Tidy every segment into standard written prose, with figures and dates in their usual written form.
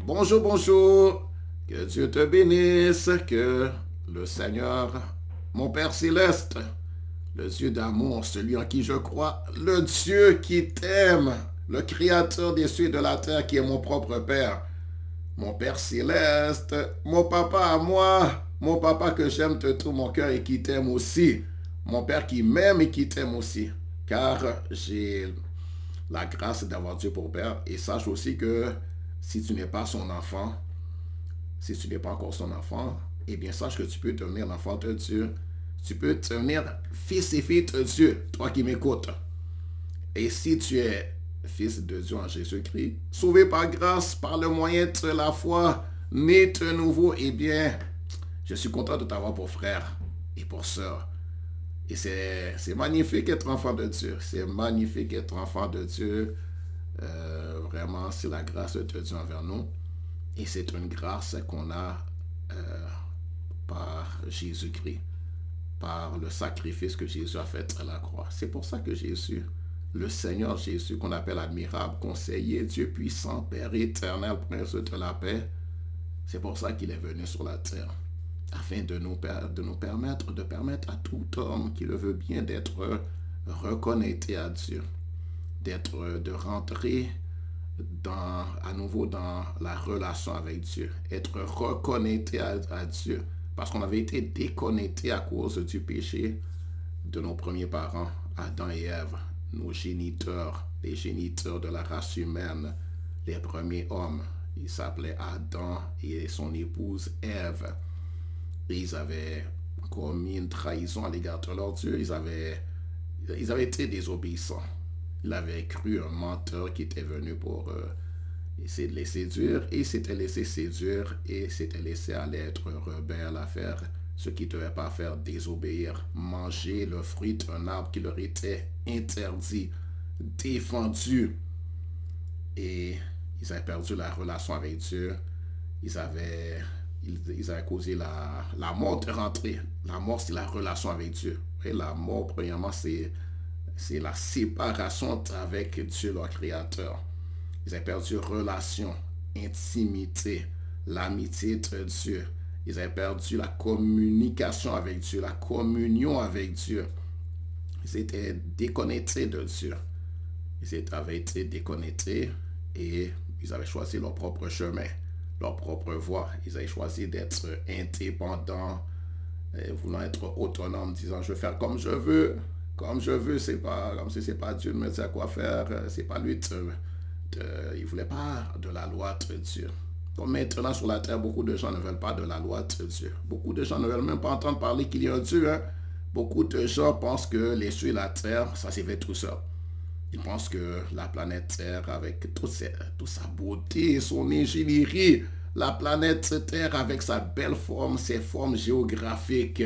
Bonjour, bonjour. Que Dieu te bénisse, que le Seigneur, mon Père céleste, le Dieu d'amour, celui en qui je crois, le Dieu qui t'aime, le Créateur des cieux et de la terre, qui est mon propre Père, mon Père céleste, mon papa à moi, mon papa que j'aime de tout mon cœur et qui t'aime aussi, mon Père qui m'aime et qui t'aime aussi, car j'ai la grâce d'avoir Dieu pour Père. Et sache aussi que si tu n'es pas son enfant, si tu n'es pas encore son enfant, eh bien sache que tu peux devenir l'enfant de Dieu. Tu peux devenir fils et fille de Dieu, toi qui m'écoutes. Et si tu es fils de Dieu en Jésus-Christ, sauvé par grâce, par le moyen de la foi, né de nouveau, eh bien, je suis content de t'avoir pour frère et pour sœur. Et c'est magnifique être enfant de Dieu. C'est magnifique être enfant de Dieu. Vraiment, c'est la grâce de Dieu envers nous. Et c'est une grâce qu'on a euh, par Jésus-Christ, par le sacrifice que Jésus a fait à la croix. C'est pour ça que Jésus, le Seigneur Jésus, qu'on appelle admirable, conseiller, Dieu puissant, Père éternel, Prince de la paix, c'est pour ça qu'il est venu sur la terre, afin de nous permettre à tout homme qui le veut bien d'être reconnecté à Dieu, de rentrer à nouveau dans la relation avec Dieu, être reconnecté à Dieu, parce qu'on avait été déconnecté à cause du péché de nos premiers parents, Adam et Ève, nos géniteurs, les géniteurs de la race humaine, les premiers hommes. Ils s'appelaient Adam et son épouse Ève. Et ils avaient commis une trahison à l'égard de leur Dieu. Ils avaient été désobéissants. Ils avaient cru un menteur qui était venu pour essayer de les séduire. Et ils s'étaient laissés séduire et s'étaient laissés aller être rebelles à faire ce qu'ils ne devaient pas faire, désobéir, manger le fruit d'un arbre qui leur était interdit, défendu. Et ils avaient perdu la relation avec Dieu. Ils avaient, ils avaient causé la mort de rentrer. La mort, c'est la relation avec Dieu. Et la mort, premièrement, c'est la séparation avec Dieu, leur Créateur. Ils avaient perdu relation, intimité, l'amitié de Dieu. Ils avaient perdu la communication avec Dieu, la communion avec Dieu. Ils étaient déconnectés de Dieu. Ils avaient été déconnectés et ils avaient choisi leur propre chemin, leur propre voie. Ils avaient choisi d'être indépendants, voulant être autonomes, disant je vais faire comme je veux. Comme je veux, c'est pas comme si c'est pas Dieu de me dire quoi faire, c'est pas lui il voulait pas de la loi de Dieu. Comme maintenant sur la terre, beaucoup de gens ne veulent pas de la loi de Dieu. Beaucoup de gens ne veulent même pas entendre parler qu'il y a un Dieu. Hein. Beaucoup de gens pensent que les cieux et la terre, ça s'est fait tout seul. Ils pensent que la planète Terre, avec toute sa beauté, son ingénierie, la planète Terre avec sa belle forme, ses formes géographiques,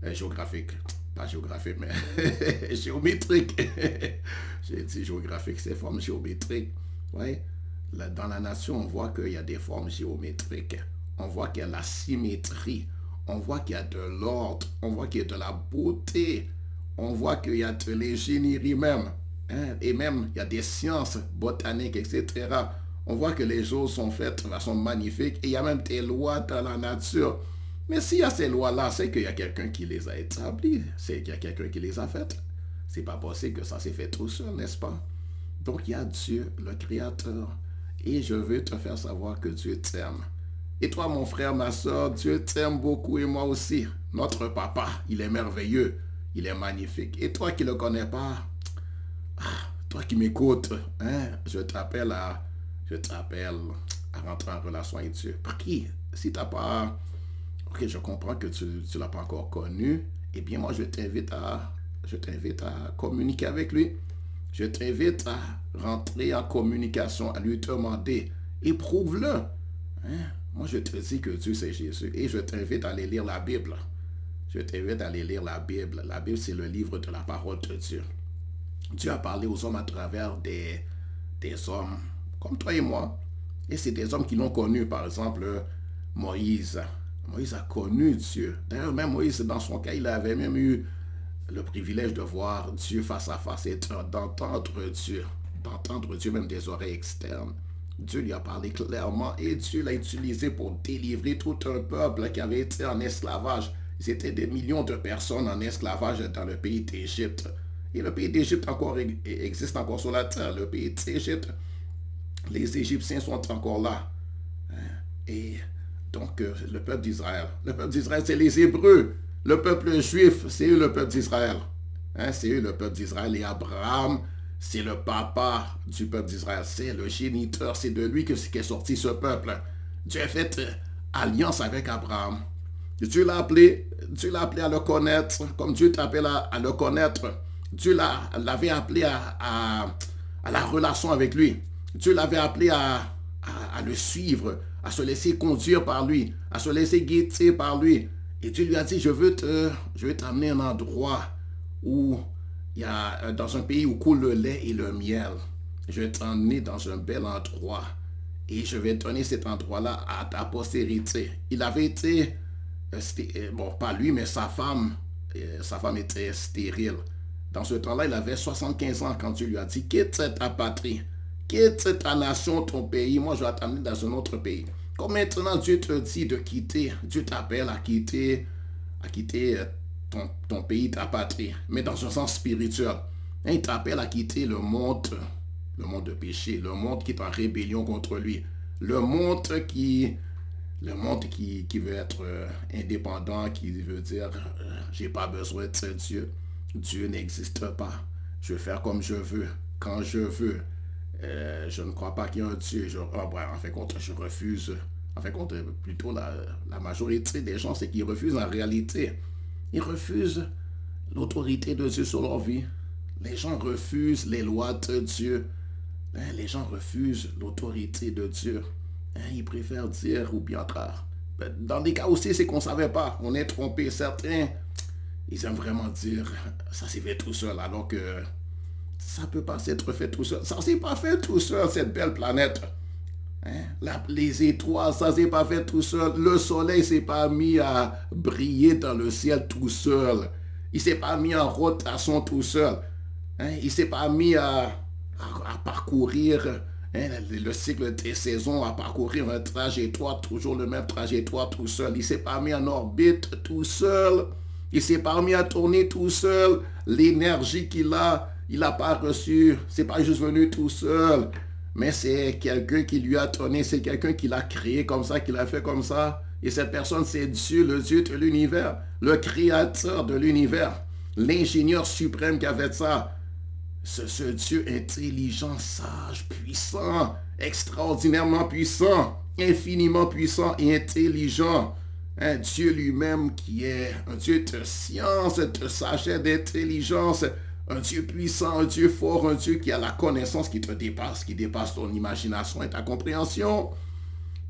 pas géographiques, mais géométriques. J'ai dit géographique, ses formes géométriques. Ouais. Dans la nation, on voit qu'il y a des formes géométriques. On voit qu'il y a la symétrie. On voit qu'il y a de l'ordre. On voit qu'il y a de la beauté. On voit qu'il y a de l'ingénierie même. Hein? Et même, il y a des sciences botaniques, etc. On voit que les choses sont faites de façon magnifique. Et il y a même des lois dans la nature. Mais s'il y a ces lois-là, c'est qu'il y a quelqu'un qui les a établies. C'est qu'il y a quelqu'un qui les a faites. C'est pas possible que ça s'est fait tout seul, n'est-ce pas? Donc il y a Dieu, le Créateur. Et je veux te faire savoir que Dieu t'aime. Et toi, mon frère, ma soeur, Dieu t'aime beaucoup et moi aussi. Notre papa, il est merveilleux. Il est magnifique. Et toi qui ne le connais pas, toi qui m'écoutes, hein, je t'appelle à rentrer en relation avec Dieu. Prie. Si tu n'as pas... Ok, je comprends que tu ne l'as pas encore connu. Eh bien, moi, je t'invite à communiquer avec lui. Je t'invite à rentrer en communication, à lui demander. Éprouve-le. Hein? Moi, je te dis que Dieu, c'est Jésus. Et je t'invite à aller lire la Bible. Je t'invite à aller lire la Bible. La Bible, c'est le livre de la parole de Dieu. Dieu a parlé aux hommes à travers des hommes comme toi et moi. Et c'est des hommes qui l'ont connu. Par exemple, Moïse. Moïse a connu Dieu. D'ailleurs, même Moïse, dans son cas, il avait même eu le privilège de voir Dieu face à face et d'entendre Dieu même des oreilles externes. Dieu lui a parlé clairement et Dieu l'a utilisé pour délivrer tout un peuple qui avait été en esclavage. C'était des millions de personnes en esclavage dans le pays d'Égypte. Et le pays d'Égypte existe encore sur la terre. Le pays d'Égypte, les Égyptiens sont encore là. Et donc, le peuple d'Israël. Le peuple d'Israël, c'est les Hébreux. Le peuple juif, c'est eux le peuple d'Israël. C'est eux le peuple d'Israël. Et Abraham, c'est le papa du peuple d'Israël. C'est le géniteur. C'est de lui qu'est sorti ce peuple. Dieu a fait alliance avec Abraham. Dieu l'a appelé à le connaître, comme Dieu t'appelle à le connaître. Dieu l'avait appelé à la relation avec lui. Dieu l'avait appelé à le suivre, à se laisser conduire par lui, à se laisser guider par lui. Et Dieu lui a dit, je veux t'amener à un endroit où dans un pays où coule le lait et le miel. Je vais t'emmener dans un bel endroit et je vais donner cet endroit-là à ta postérité. Il avait été, bon, pas lui, mais sa femme était stérile. Dans ce temps-là, il avait 75 ans quand Dieu lui a dit, quitte ta patrie, quitte ta nation, ton pays, moi je vais t'amener dans un autre pays. Comme maintenant Dieu te dit de quitter, Dieu t'appelle à quitter ton pays, ta patrie, mais dans un sens spirituel. Il t'appelle à quitter le monde de péché, le monde qui est en rébellion contre lui, le monde qui veut être indépendant, qui veut dire j'ai pas besoin de Dieu. Dieu n'existe pas. Je vais faire comme je veux, quand je veux. Je ne crois pas qu'il y ait un Dieu. En fait, je refuse. En fait, plutôt la majorité des gens, c'est qu'ils refusent en réalité. Ils refusent l'autorité de Dieu sur leur vie. Les gens refusent les lois de Dieu. Les gens refusent l'autorité de Dieu. Ils préfèrent dire ou bien tard. Dans des cas aussi, c'est qu'on ne savait pas. On est trompé. Certains, ils aiment vraiment dire ça s'est fait tout seul, alors que ça ne peut pas s'être fait tout seul. Ça ne s'est pas fait tout seul, cette belle planète. Les étoiles, ça ne s'est pas fait tout seul. Le soleil ne s'est pas mis à briller dans le ciel tout seul. Il ne s'est pas mis en rotation tout seul. Il ne s'est pas mis à parcourir le cycle des saisons, à parcourir un trajectoire, toujours le même trajectoire tout seul. Il ne s'est pas mis en orbite tout seul. Il ne s'est pas mis à tourner tout seul. L'énergie qu'il a, il n'a pas reçu. Ce n'est pas juste venu tout seul. Mais c'est quelqu'un qui lui a donné, c'est quelqu'un qui l'a créé comme ça, qui l'a fait comme ça. Et cette personne, c'est Dieu, le Dieu de l'univers, le créateur de l'univers, l'ingénieur suprême qui a fait ça. Ce Dieu intelligent, sage, puissant, extraordinairement puissant, infiniment puissant et intelligent. Un Dieu lui-même qui est un Dieu de science, de sagesse, d'intelligence, un Dieu puissant, un Dieu fort, un Dieu qui a la connaissance qui te dépasse, qui dépasse ton imagination et ta compréhension.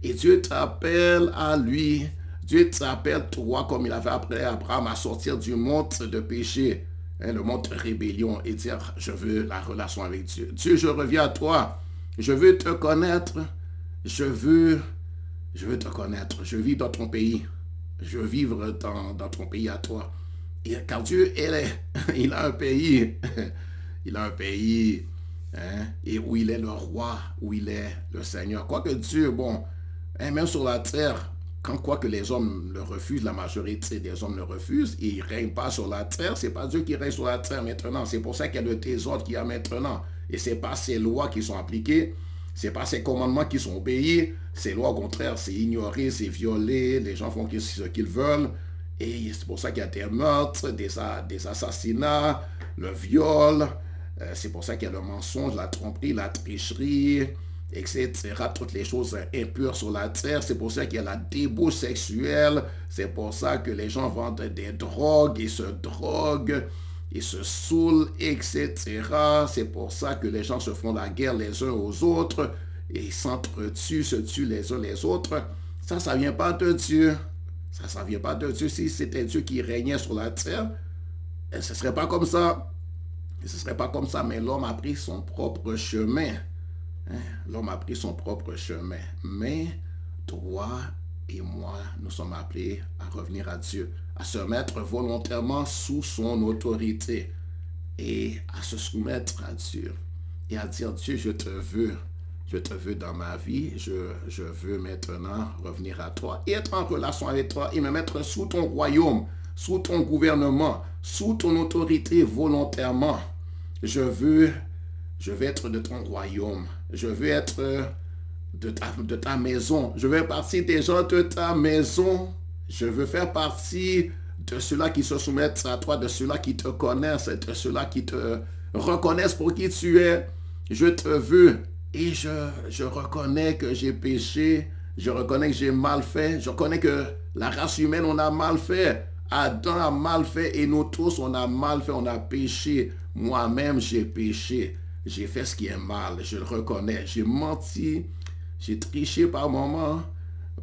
Et Dieu t'appelle à lui. Dieu t'appelle toi comme il avait appelé Abraham à sortir du monde de péché, le monde de rébellion et dire je veux la relation avec Dieu. Dieu, je reviens à toi. Je veux te connaître. Je veux te connaître. Je vis dans ton pays. Je veux vivre dans ton pays à toi. Et car Dieu, il a un pays. Il a un pays et où il est le roi, où il est le Seigneur. Quoique Dieu, bon, même sur la terre, quoique les hommes le refusent, la majorité des hommes le refusent, et il ne règne pas sur la terre, c'est pas Dieu qui règne sur la terre maintenant. C'est pour ça qu'il y a le désordre qu'il y a maintenant. Et ce n'est pas ces lois qui sont appliquées, ce n'est pas ces commandements qui sont obéis, ces lois au contraire, c'est ignoré, c'est violé, les gens font ce qu'ils veulent. Et c'est pour ça qu'il y a des meurtres, des assassinats, le viol. C'est pour ça qu'il y a le mensonge, la tromperie, la tricherie, etc. Toutes les choses impures sur la terre. C'est pour ça qu'il y a la débauche sexuelle. C'est pour ça que les gens vendent des drogues et se droguent et se saoulent, etc. C'est pour ça que les gens se font la guerre les uns aux autres et s'entretuent, se tuent les uns les autres. Ça ne vient pas de Dieu. Ça ne vient pas de Dieu. Si c'était Dieu qui régnait sur la terre, ce ne serait pas comme ça. Ce ne serait pas comme ça, mais l'homme a pris son propre chemin. L'homme a pris son propre chemin. Mais toi et moi, nous sommes appelés à revenir à Dieu, à se mettre volontairement sous son autorité et à se soumettre à Dieu et à dire Dieu, je te veux. Je te veux dans ma vie. Je veux maintenant revenir à toi et être en relation avec toi et me mettre sous ton royaume, sous ton gouvernement, sous ton autorité volontairement. Je veux être de ton royaume. Je veux être de ta maison. Je veux partir des gens de ta maison. Je veux faire partie de ceux-là qui se soumettent à toi, de ceux-là qui te connaissent, de ceux-là qui te reconnaissent pour qui tu es. Je te veux et je reconnais que j'ai péché. Je reconnais que j'ai mal fait. Je reconnais que la race humaine, on a mal fait. Adam a mal fait et nous tous, on a mal fait, on a péché. Moi-même, j'ai péché. J'ai fait ce qui est mal, je le reconnais. J'ai menti, j'ai triché par moments.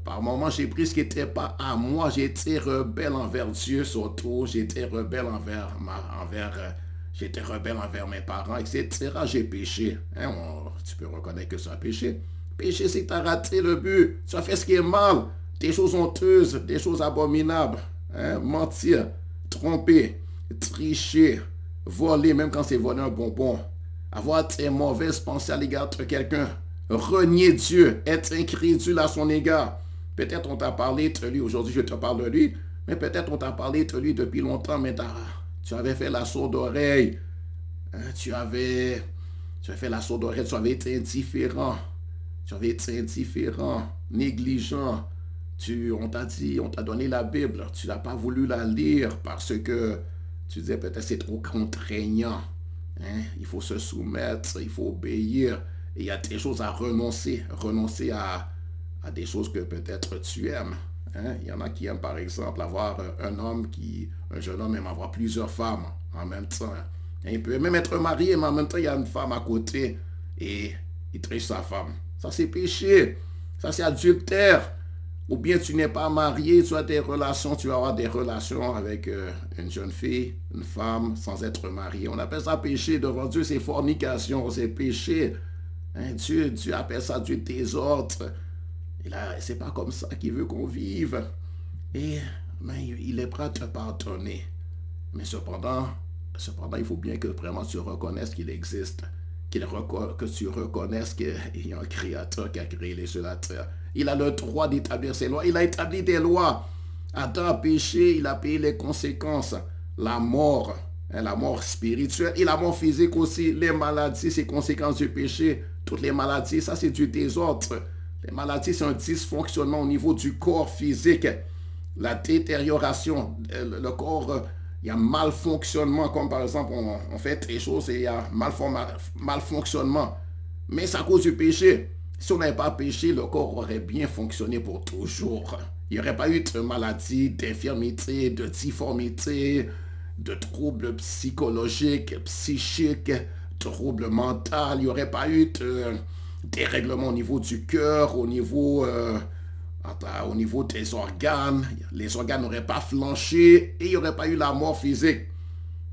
Par moments, j'ai pris ce qui n'était pas à moi. J'ai été rebelle envers Dieu surtout. J'étais rebelle j'étais rebelle envers mes parents, etc. J'ai péché. Hein, tu peux reconnaître que ça a péché. Péché, c'est que tu as raté le but. Tu as fait ce qui est mal. Des choses honteuses, des choses abominables. Hein, mentir, tromper, tricher, voler, même quand c'est voler un bonbon. Avoir tes mauvaises pensées à l'égard de quelqu'un. Renier Dieu, être incrédule à son égard. Peut-être on t'a parlé de lui, aujourd'hui je te parle de lui, mais peut-être on t'a parlé de lui depuis longtemps, mais tu avais fait la sourde oreille. Hein, tu avais fait la sourde oreille, tu avais été indifférent. Tu avais été indifférent, négligent. On t'a dit, on t'a donné la Bible, tu n'as pas voulu la lire parce que tu disais peut-être c'est trop contraignant. Hein? Il faut se soumettre, il faut obéir. Et il y a des choses à renoncer à des choses que peut-être tu aimes. Hein? Il y en a qui aiment par exemple avoir un jeune homme aime avoir plusieurs femmes en même temps. Hein? Il peut même être marié, mais en même temps il y a une femme à côté et il triche sa femme. Ça c'est péché, ça c'est adultère. Ou bien tu n'es pas marié, tu as des relations, tu vas avoir des relations avec une jeune fille, une femme, sans être marié. On appelle ça péché devant Dieu, c'est fornication, c'est péché. Hein, Dieu appelle ça du désordre. Et là, c'est pas comme ça qu'il veut qu'on vive. Et il est prêt à te pardonner. Mais cependant, il faut bien que vraiment tu reconnaisses qu'il existe. Que tu reconnaisses qu'il y a un créateur qui a créé les cieux et la terre. Il a le droit d'établir ses lois. Il a établi des lois. Adam a péché, il a payé les conséquences. La mort spirituelle et la mort physique aussi. Les maladies, c'est conséquences du péché. Toutes les maladies, ça c'est du désordre. Les maladies, c'est un dysfonctionnement au niveau du corps physique. La détérioration, le corps... Il y a malfonctionnement, comme par exemple, on fait des choses et il y a malfonctionnement. Mais c'est à cause du péché. Si on n'avait pas péché, le corps aurait bien fonctionné pour toujours. Il n'y aurait pas eu de maladie, d'infirmité, de difformité, de troubles psychologiques, psychiques, troubles mentaux. Il n'y aurait pas eu de dérèglement au niveau du cœur, au niveau des organes. Les organes n'auraient pas flanché et il n'y aurait pas eu la mort physique.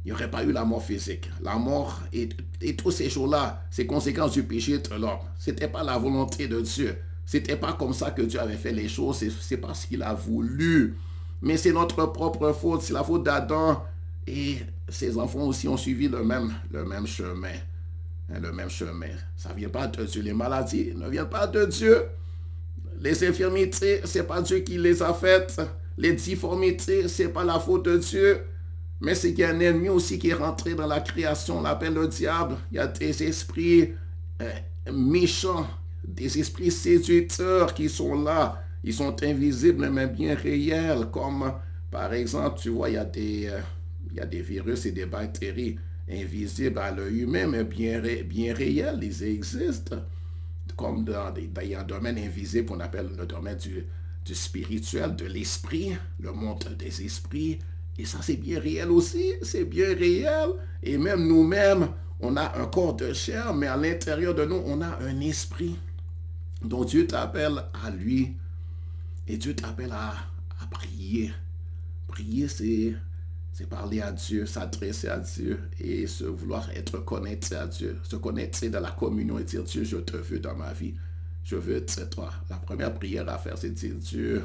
Il n'y aurait pas eu la mort physique. La mort et toutes ces choses-là, c'est conséquences du péché de l'homme. Ce n'était pas la volonté de Dieu. Ce n'était pas comme ça que Dieu avait fait les choses. C'est parce qu'il a voulu. Mais c'est notre propre faute. C'est la faute d'Adam. Et ses enfants aussi ont suivi le même chemin. Le même chemin. Ça ne vient pas de Dieu. Les maladies ne viennent pas de Dieu. Les infirmités, ce n'est pas Dieu qui les a faites. Les difformités, ce n'est pas la faute de Dieu. Mais c'est qu'il y a un ennemi aussi qui est rentré dans la création, on l'appelle le diable. Il y a des esprits méchants, des esprits séducteurs qui sont là. Ils sont invisibles mais bien réels. Comme par exemple, tu vois, il y a des virus et des bactéries invisibles à l'œil humain mais bien réels. Ils existent. Comme il y a un domaine invisible qu'on appelle le domaine du spirituel, de l'esprit, le monde des esprits. Et ça, c'est bien réel aussi, c'est bien réel. Et même nous-mêmes, on a un corps de chair, mais à l'intérieur de nous, on a un esprit. Donc Dieu t'appelle à lui et Dieu t'appelle à prier. Prier, c'est parler à Dieu, s'adresser à Dieu et vouloir être connecté à Dieu, se connecter dans la communion et dire Dieu, je te veux dans ma vie. Je veux être toi. La première prière à faire, c'est dire Dieu,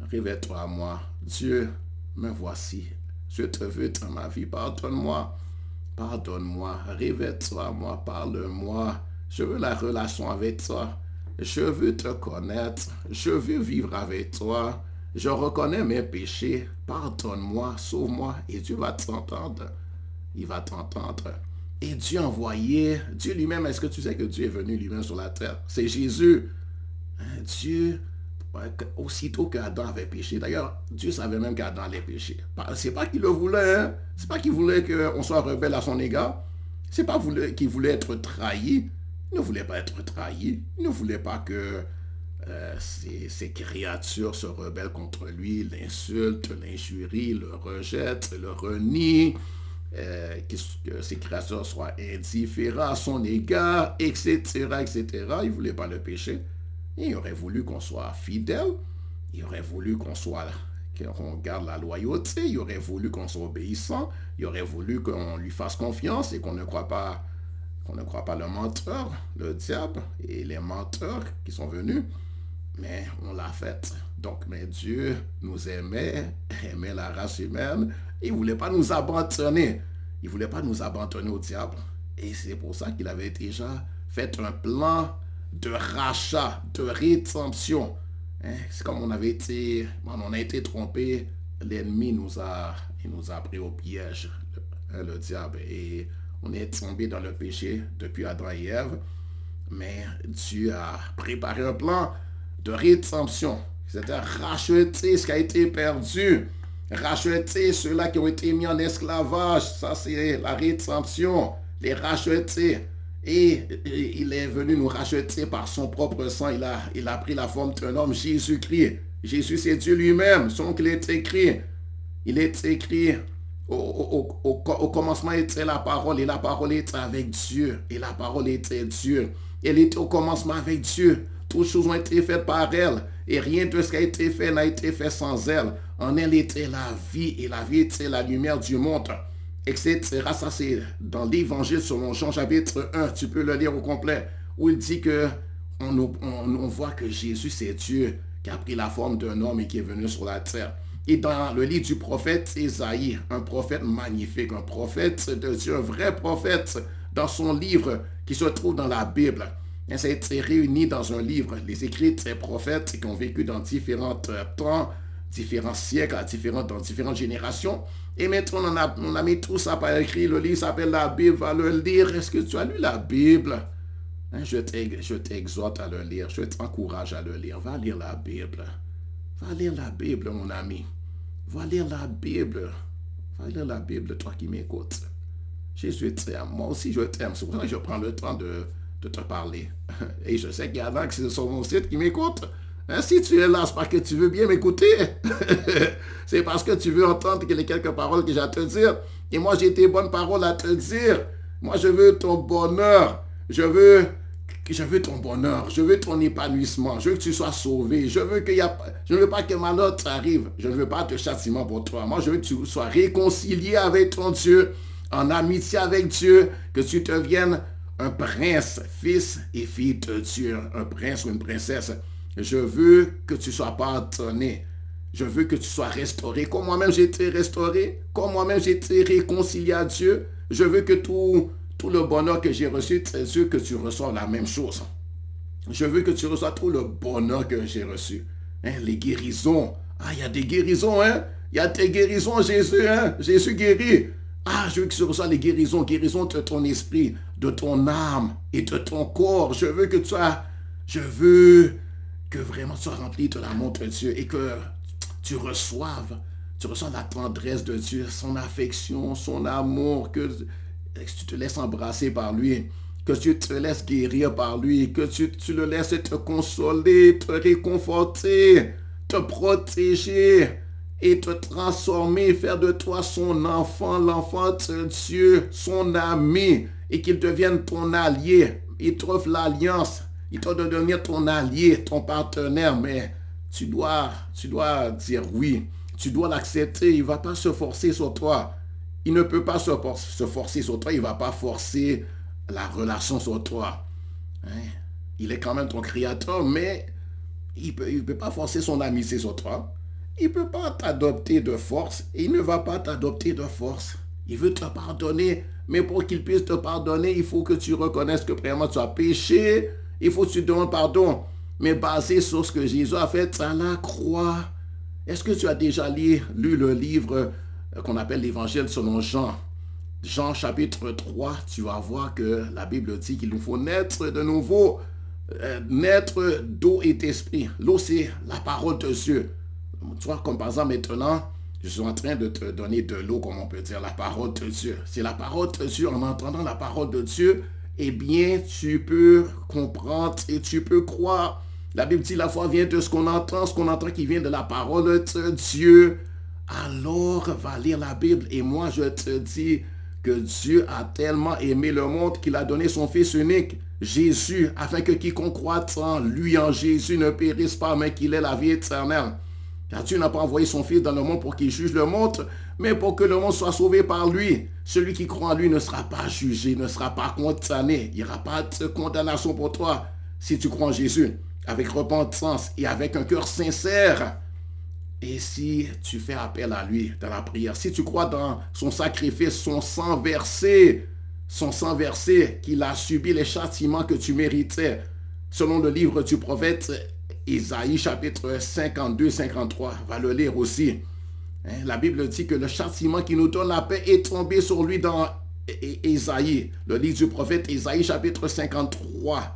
révèle-toi à moi. Dieu, me voici. Je te veux dans ma vie. Pardonne-moi. Pardonne-moi. Révèle-toi à moi. Parle-moi. Je veux la relation avec toi. Je veux te connaître. Je veux vivre avec toi. Je reconnais mes péchés. Pardonne-moi, sauve-moi. Et Dieu va t'entendre. Il va t'entendre. Et Dieu a envoyé, Dieu lui-même, est-ce que tu sais que Dieu est venu lui-même sur la terre? C'est Jésus. Dieu, aussitôt qu'Adam avait péché, d'ailleurs, Dieu savait même qu'Adam allait pécher. C'est pas qu'il le voulait, hein? C'est pas qu'il voulait qu'on soit rebelle à son égard. C'est pas qu'il voulait être trahi. Il ne voulait pas être trahi. Il ne voulait pas que ces créatures se rebellent contre lui, l'insultent, l'injurient, le rejettent, le renient, que ces créatures soient indifférents à son égard, etc., etc. Il ne voulait pas le péché. Il aurait voulu qu'on soit fidèle. Il aurait voulu qu'on garde la loyauté. Il aurait voulu qu'on soit obéissant. Il aurait voulu qu'on lui fasse confiance et qu'on ne croit pas le menteur, le diable et les menteurs qui sont venus. Mais on l'a fait. Donc, mais Dieu nous aimait la race humaine. Il ne voulait pas nous abandonner. Il ne voulait pas nous abandonner au diable. Et c'est pour ça qu'il avait déjà fait un plan de rachat, de rédemption. C'est comme on a été trompé. L'ennemi nous a pris au piège, le diable. Et on est tombé dans le péché depuis Adam et Ève. Mais Dieu a préparé un plan de rédemption. C'est-à-dire racheter ce qui a été perdu. Racheter ceux-là qui ont été mis en esclavage. Ça, c'est la rédemption. Les racheter. Et il est venu nous racheter par son propre sang. Il a pris la forme d'un homme, Jésus-Christ. Jésus, c'est Dieu lui-même. Donc, il est écrit. Il est écrit. Au commencement était la parole. Et la parole était avec Dieu. Et la parole était Dieu. Elle était au commencement avec Dieu. Toutes choses ont été faites par elle. Et rien de ce qui a été fait n'a été fait sans elle. En elle était la vie. Et la vie était la lumière du monde. Etc. Ça, c'est dans l'Évangile selon Jean chapitre 1. Tu peux le lire au complet. Où il dit que on voit que Jésus, c'est Dieu qui a pris la forme d'un homme et qui est venu sur la terre. Et dans le livre du prophète Ésaïe, un prophète magnifique, un prophète de Dieu, un vrai prophète, dans son livre qui se trouve dans la Bible. Et ça a été réuni dans un livre, les écrits de ces prophètes qui ont vécu dans différents temps, différents siècles, dans différentes générations. Et maintenant, on a mis tout ça par écrit. Le livre s'appelle la Bible, va le lire. Est-ce que tu as lu la Bible? Je t'exhorte à le lire, je t'encourage à le lire. Va lire la Bible. Va lire la Bible, mon ami. Va lire la Bible. Va lire la Bible, toi qui m'écoutes. Jésus t'aime. Moi aussi, je t'aime. C'est pour ça que je prends le temps de te parler. Et je sais qu'il y en a qui sont sur mon site qui m'écoutent. Si tu es là, c'est parce que tu veux bien m'écouter. C'est parce que tu veux entendre les quelques paroles que j'ai à te dire. Et moi, j'ai des bonnes paroles à te dire. Moi, je veux ton bonheur. Je veux ton bonheur. Je veux ton épanouissement. Je veux que tu sois sauvé. Je ne veux pas que malheur t'arrive. Je ne veux pas de châtiment pour toi. Moi, je veux que tu sois réconcilié avec ton Dieu, en amitié avec Dieu, que tu deviennes un prince, fils et fille de Dieu, un prince ou une princesse. Je veux que tu sois pardonné. Je veux que tu sois restauré. Comme moi-même j'ai été restauré, comme moi-même j'ai été réconcilié à Dieu, je veux que tout le bonheur que j'ai reçu, c'est sûr que tu reçois la même chose. Je veux que tu reçois tout le bonheur que j'ai reçu. Les guérisons. Il y a des guérisons, Il y a des guérisons, Jésus, Jésus guérit. Je veux que tu reçois les guérisons de ton esprit, de ton âme et de ton corps. Je veux que vraiment tu sois rempli de l'amour de Dieu et que tu reçoives la tendresse de Dieu, son affection, son amour, que tu te laisses embrasser par lui, que tu te laisses guérir par lui, que tu le laisses te consoler, te réconforter, te protéger et te transformer, faire de toi son enfant, l'enfant de Dieu, son ami, et qu'il devienne ton allié. Il t'offre l'alliance. Il doit devenir ton allié, ton partenaire, mais tu dois dire oui. Tu dois l'accepter. Il ne va pas se forcer sur toi. Il ne peut pas se forcer sur toi. Il ne va pas forcer la relation sur toi. Il est quand même ton créateur, mais il ne peut pas forcer son amitié sur toi. Il ne peut pas t'adopter de force. Et il ne va pas t'adopter de force. Il veut te pardonner, mais pour qu'il puisse te pardonner, il faut que tu reconnaisses que vraiment tu as péché. Il faut que tu demandes pardon, mais basé sur ce que Jésus a fait à la croix. Est-ce que tu as déjà lu le livre qu'on appelle l'Évangile selon Jean? Jean chapitre 3, tu vas voir que la Bible dit qu'il nous faut naître de nouveau, naître d'eau et d'esprit. L'eau, c'est la parole de Dieu. Tu vois, comme par exemple maintenant, je suis en train de te donner de l'eau, comme on peut dire, la parole de Dieu. C'est la parole de Dieu. En entendant la parole de Dieu, eh bien, tu peux comprendre et tu peux croire. La Bible dit la foi vient de ce qu'on entend qui vient de la parole de Dieu. Alors, va lire la Bible. Et moi, je te dis que Dieu a tellement aimé le monde qu'il a donné son Fils unique, Jésus, afin que quiconque croit en lui, en Jésus, ne périsse pas, mais qu'il ait la vie éternelle. Car Dieu n'a pas envoyé son Fils dans le monde pour qu'il juge le monde, mais pour que le monde soit sauvé par lui. Celui qui croit en lui ne sera pas jugé, ne sera pas condamné. Il n'y aura pas de condamnation pour toi si tu crois en Jésus, avec repentance et avec un cœur sincère. Et si tu fais appel à lui dans la prière, si tu crois dans son sacrifice, son sang versé, qu'il a subi les châtiments que tu méritais, selon le livre du prophète Isaïe chapitre 52-53, va le lire aussi. La Bible dit que le châtiment qui nous donne la paix est tombé sur lui dans Isaïe, le livre du prophète Isaïe chapitre 53.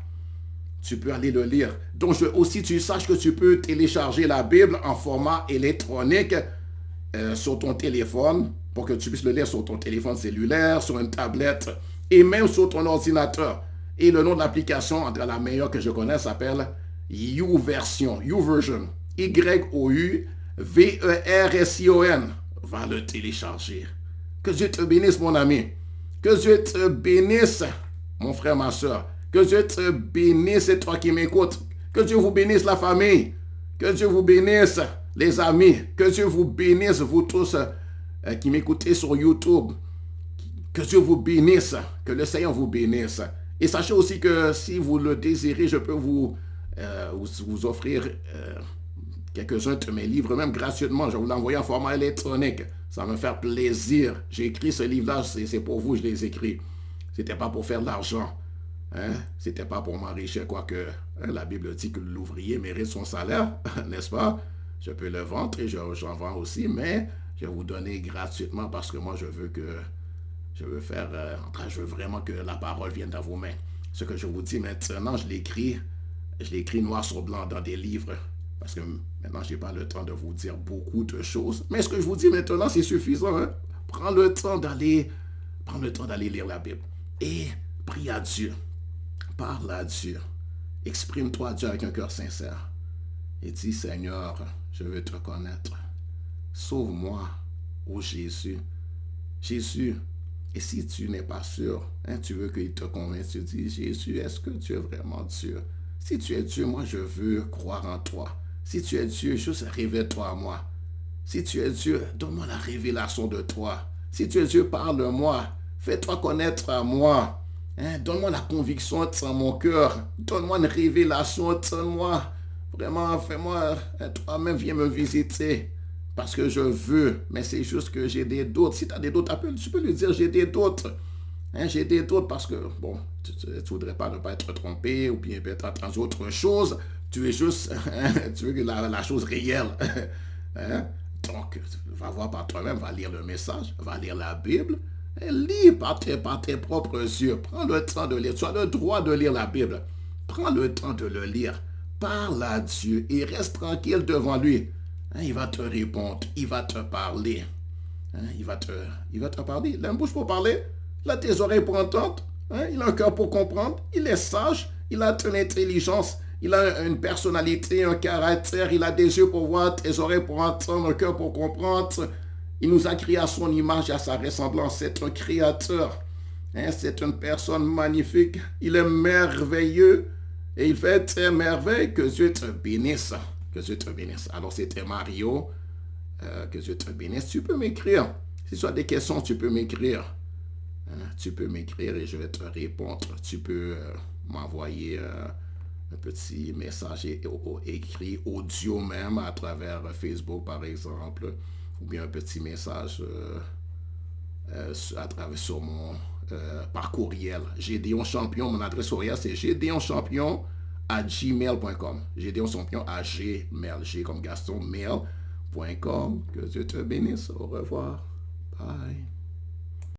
Tu peux aller le lire. Donc, je veux aussi que tu saches que tu peux télécharger la Bible en format électronique sur ton téléphone pour que tu puisses le lire sur ton téléphone cellulaire, sur une tablette et même sur ton ordinateur. Et le nom de l'application, entre la meilleure que je connais, s'appelle YouVersion. YouVersion. Y-O-U-V-E-R-S-I-O-N. Va le télécharger. Que Dieu te bénisse, mon ami. Que Dieu te bénisse, mon frère, ma soeur. Que Dieu te bénisse, et toi qui m'écoutes. Que Dieu vous bénisse, la famille. Que Dieu vous bénisse, les amis. Que Dieu vous bénisse, vous tous qui m'écoutez sur YouTube. Que Dieu vous bénisse. Que le Seigneur vous bénisse. Et sachez aussi que si vous le désirez, je peux vous offrir quelques-uns de mes livres, même gratuitement. Je vais vous l'envoyer en format électronique. Ça va me faire plaisir. J'ai écrit ce livre-là, c'est pour vous, je les écris. C'était pas pour faire de l'argent. C'était pas pour m'enrichir, quoique la Bible dit que l'ouvrier mérite son salaire, n'est-ce pas? Je peux le vendre et j'en vends aussi, mais je vais vous donner gratuitement parce que moi je veux vraiment que la parole vienne dans vos mains. Ce que je vous dis maintenant, je l'écris noir sur blanc dans des livres, parce que maintenant je n'ai pas le temps de vous dire beaucoup de choses, mais ce que je vous dis maintenant c'est suffisant. Prends le temps d'aller lire la Bible et prie à Dieu. Parle à Dieu. Exprime-toi à Dieu avec un cœur sincère. Et dis, Seigneur, je veux te connaître. Sauve-moi, ô Jésus. Jésus, et si tu n'es pas sûr, tu veux qu'il te convainque, tu dis, Jésus, est-ce que tu es vraiment Dieu? Si tu es Dieu, moi je veux croire en toi. Si tu es Dieu, juste révèle-toi à moi. Si tu es Dieu, donne-moi la révélation de toi. Si tu es Dieu, parle-moi. Fais-toi connaître à moi. Donne-moi la conviction dans mon cœur. Donne-moi une révélation. Donne-moi, vraiment, fais-moi, toi-même, viens me visiter. Parce que je veux, mais c'est juste que j'ai des doutes. Si tu as des doutes, tu peux lui dire, j'ai des doutes. J'ai des doutes parce que, bon, tu ne voudrais pas ne pas être trompé ou bien peut-être entendu autre chose. Tu veux juste, tu veux la chose réelle. Donc, va voir par toi-même, va lire le message, va lire la Bible. Lis par tes propres yeux. Prends le temps de lire. Tu as le droit de lire la Bible. Prends le temps de le lire. Parle à Dieu et reste tranquille devant lui. Il va te répondre. Il va te parler. Il va te parler. Il a une bouche pour parler. Il a tes oreilles pour entendre. Il a un cœur pour comprendre. Il est sage. Il a une intelligence. Il a une personnalité, un caractère. Il a des yeux pour voir, tes oreilles pour entendre, un cœur pour comprendre. Il nous a créé à son image et à sa ressemblance. C'est un créateur. C'est une personne magnifique. Il est merveilleux. Et il fait des merveilles. Que Dieu te bénisse. Que Dieu te bénisse. Alors, c'était Mario. Que Dieu te bénisse. Tu peux m'écrire. Si tu as des questions, tu peux m'écrire. Tu peux m'écrire et je vais te répondre. Tu peux m'envoyer un petit message écrit, audio même, à travers Facebook, par exemple. Ou bien un petit message sur mon par courriel. Gédéon Champion, mon adresse courriel, c'est gédéonchampion@gmail.com. Gédéon Champion à Gmail. G comme Gaston, mail.com. Que Dieu te bénisse. Au revoir. Bye.